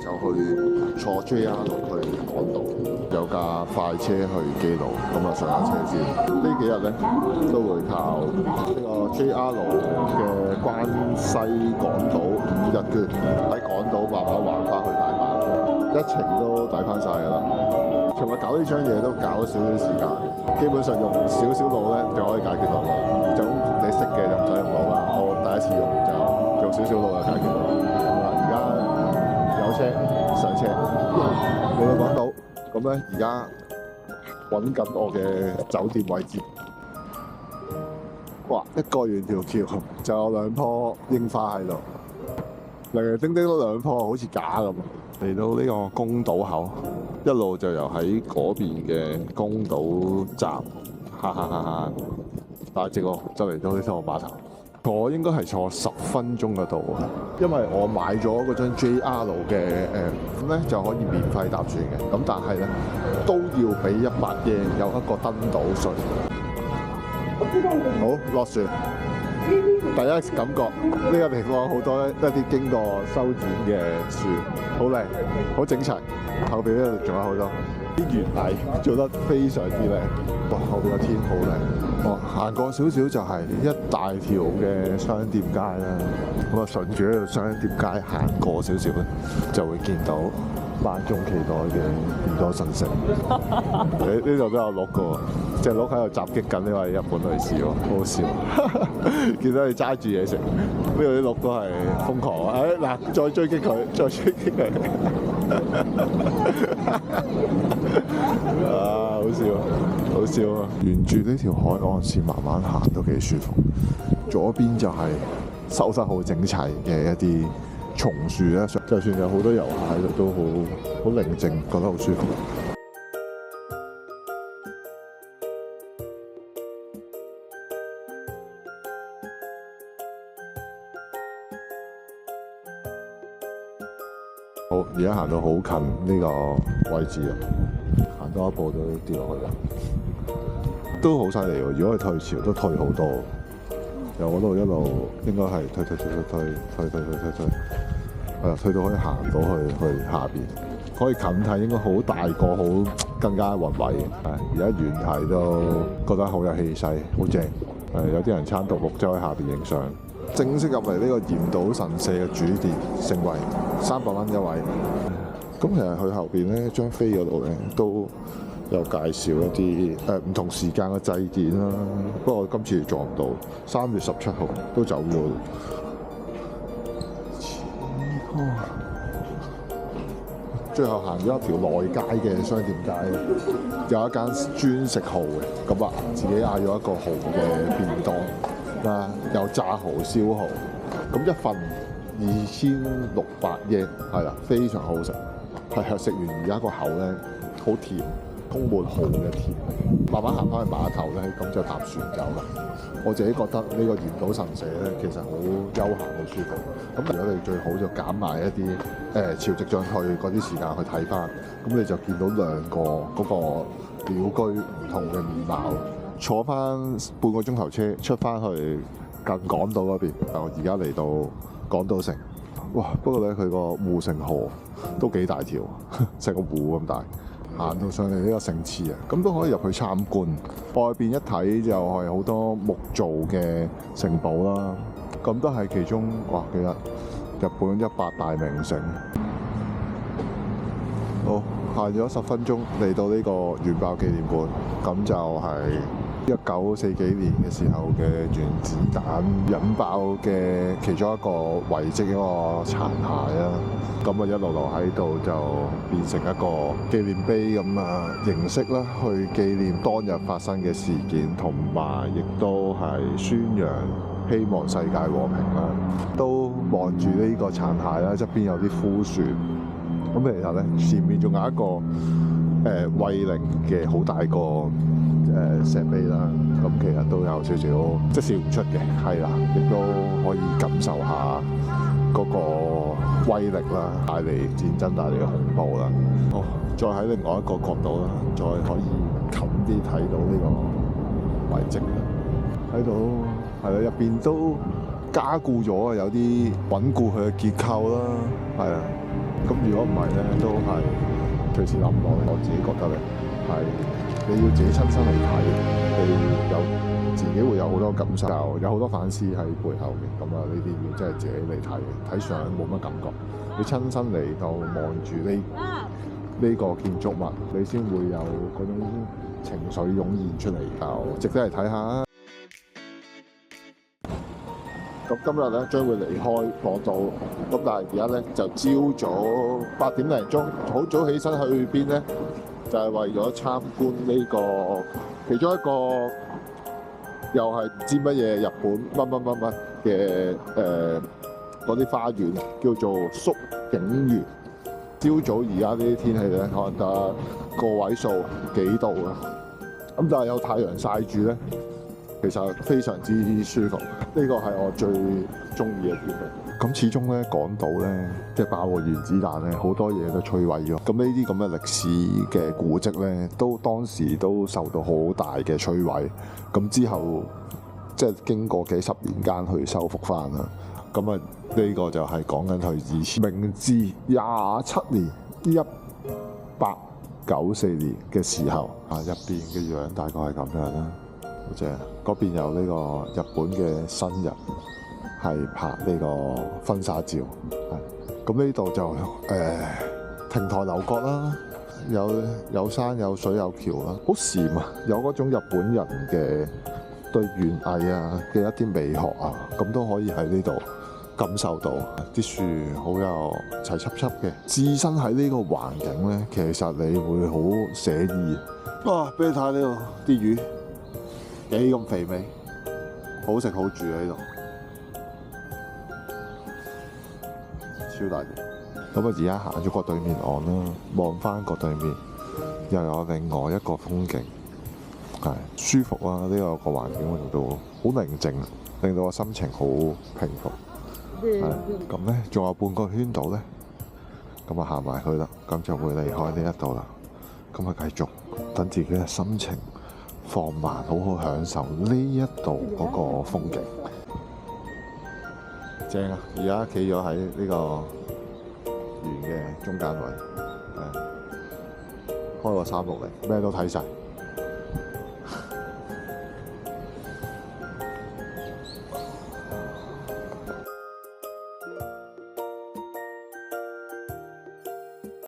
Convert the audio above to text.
就去坐 JR 去港島，有架快車去基路，咁啊上下車先。呢幾日咧都會靠呢個 JR 嘅關西港島5日券，喺港島慢慢橫翻去大阪，一程都抵翻晒㗎啦。尋日搞呢張嘢都搞咗少少時間，基本上用少少腦咧就可以解決到啦。就你識嘅就唔使用腦啦，我第一次用就用少少腦就解決到。而家有車上車，嚟到港島，咁咧而家揾緊我嘅酒店位置。哇！一過完條橋就有兩棵櫻花喺度，零零丁丁都兩棵，好似假咁。嚟到呢個宮島口，一路就由喺嗰邊嘅宮島站，大直路就嚟到呢個碼頭。我應該係坐10分鐘嘅度，因為我買咗嗰張 JR 嘅咁咧就可以免費搭船嘅，咁但係咧都要俾100日圓有一個登島稅。好，落船。第一感覺呢個地方好多一啲經過修剪嘅樹，好靚，好整齊。後邊呢度仲有好多啲園藝做得非常之靚。哇！後邊個天好靚。哇！行過少少就係一大條嘅商店街啦。咁啊，順住呢條商店街行過少少咧，就會見到萬眾期待嘅變多神社。呢度都有鹿㗎喎，隻鹿喺度襲擊緊呢位日本女士喎，好好笑。見到佢揸住嘢食，呢度啲鹿都係瘋狂啊！嗱，再追擊佢，再追擊佢。啊，好笑，好笑啊！沿住呢條海岸線慢慢行都幾舒服。左邊就係收得好整齊嘅一啲松樹咧，就算有好多遊客喺度都好寧靜，覺得好舒服。好，而家行到好近呢個位置啊，行多一步都跌落去啦，都好犀利喎！如果係退潮都退好多，由嗰度一路應該係退，係啦，退到可以行到去下邊，可以近睇應該好大個，好更加宏偉嘅。而家遠睇都覺得好有氣勢，好正。有啲人撐獨木舟喺下邊影相。正式入嚟呢個嚴島神社嘅主殿，盛惠300蚊一位。咁其實佢後邊咧張飛嗰度咧都有介紹一啲唔同時間嘅祭典啦。不過我今次撞唔到，3月17號都走咗。最後行咗一條內街嘅商店街，有一間專食蠔嘅，咁啊自己嗌咗一個蠔嘅便當。有炸蠔、燒蠔，咁一份2600日圓，係啦，非常好食。係食完而家個口咧好甜，充滿蠔嘅甜。慢慢行翻去碼頭咧，咁就搭船走啦。我自己覺得呢個嚴島神社咧，其實好休閒、好舒服。咁如果你最好就揀埋一啲潮汐漲退嗰啲時間去睇翻，咁你就見到兩個嗰個鳥居唔同嘅面貌。坐翻半個鐘頭車出翻去近港島嗰邊，而家嚟到港島城。哇！不過咧佢個護城河都幾大條，成個湖咁大。行到上嚟呢個城祠啊，咁都可以入去參觀。外邊一睇就係好多木造嘅城堡啦，咁都係其中哇記得日本100大名城。好，行咗10分鐘嚟到呢個原爆紀念館，咁就係1940幾年嘅時候嘅原子彈引爆嘅其中一個遺跡，一個殘骸啦。咁啊一路路喺度就變成一個紀念碑咁啊形式啦，去紀念當日發生嘅事件，同埋亦都係宣揚希望世界和平啦。都望住呢個殘骸啦，側邊有啲枯樹。咁其實咧前面仲有一個慰靈嘅好大個石碑啦，咁其實都有少少即係笑唔出嘅，係啦，亦都可以感受下嗰個威力啦，帶嚟戰爭帶嚟嘅恐怖啦。哦，再喺另外一個角度啦，再可以近啲睇到呢個遺跡，睇到係啦，入邊都加固咗，有啲穩固佢嘅結構啦，係啊。咁如果唔係咧，都係隨時諗唔落。我自己覺得咧，係你要自己親身嚟睇，你有自己會有好多感受，有好多反思喺背後嘅。咁啊，呢啲要真係自己嚟睇，睇相冇乜感覺。你親身嚟到望住呢個建築物，你先會有嗰種情緒湧現出嚟，就值得嚟睇下。咁今日咧將會離開港島，咁但係而家咧就朝早8點零鐘，好早起身去邊咧？就係為咗參觀呢個其中一個又係唔知乜嘢日本乜嘅嗰啲花園，叫做宿景園。朝早而家呢啲天氣咧，可能得個位數幾度啦。咁但係有太陽曬住咧，其實非常之舒服。呢個係我最中意嘅天氣。咁始終咧，港島咧，即係爆個原子彈咧，好多嘢都摧毀咗。咁呢啲咁嘅歷史嘅古蹟咧，當時都受到好大嘅摧毀。咁之後即係經過幾十年間去修復翻啦。咁啊，呢個就係講緊佢以前明治27年1894年嘅時候啊，入邊嘅樣大概係咁樣啦。好正，嗰邊有呢個日本嘅新人係拍呢個婚紗照，係咁呢度就亭台樓閣啦，有山有水有橋啦，好禪啊，有嗰種日本人嘅對園藝啊嘅一啲美學啊，咁都可以喺呢度感受到。啲樹好有齊輯輯嘅，置身喺呢個環境咧，其實你會好寫意。哇！俾你睇呢度啲魚幾咁肥美，好食好住喺度，超大隻。咁啊，而家行咗個對面岸啦，望翻個對面又有另外一個風景，係舒服啊！呢個環境令到好寧靜，令到我心情好平復。咁咧，仲有半個圈度咧，咁啊行埋去啦，咁就會離開呢一度啦。咁啊繼續等自己嘅心情放慢，好好享受呢一度嗰個風景。正啊！而家企咗喺呢個園嘅中間位，開個360，咩都睇晒。